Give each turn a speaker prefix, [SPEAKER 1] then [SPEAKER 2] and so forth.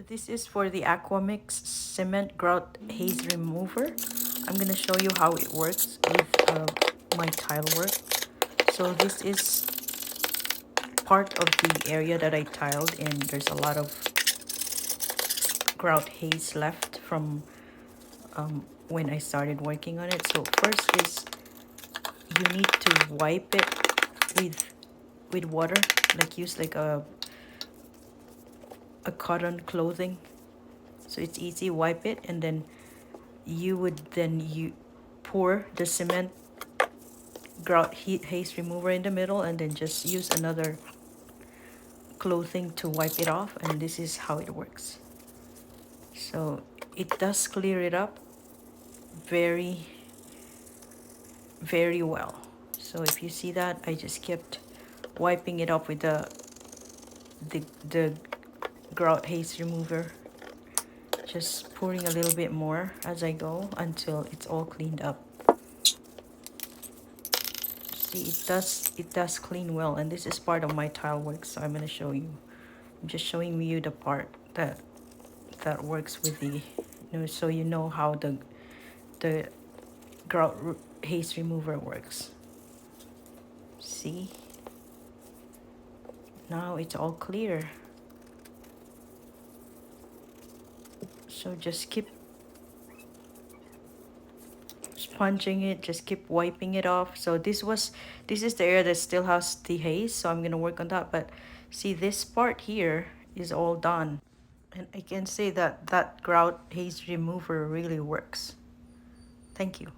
[SPEAKER 1] This is for the AQUA Mix Cement Grout Haze Remover. I'm gonna show you how it works with my tile work. So this is part of the area that I tiled, and there's a lot of grout haze left from when I started working on it. So first is you need to wipe it with water, like use like a cotton clothing, so it's easy. Wipe it, and then you pour the cement grout haze remover in the middle, and then just use another clothing to wipe it off. And this is how it works. So it does clear it up very well. So if you see that, I just kept wiping it up with the grout haze remover, just pouring a little bit more as I go until it's all cleaned up. See, it does clean well, and this is part of my tile work, so I'm going to show you. I'm just showing you the part that works with the, so you know how the grout haze remover works. See, now it's all clear. So just keep sponging it, just keep wiping it off. So this is the area that still has the haze, so I'm gonna work on that. But see, this part here is all done, and I can say that that grout haze remover really works. Thank you.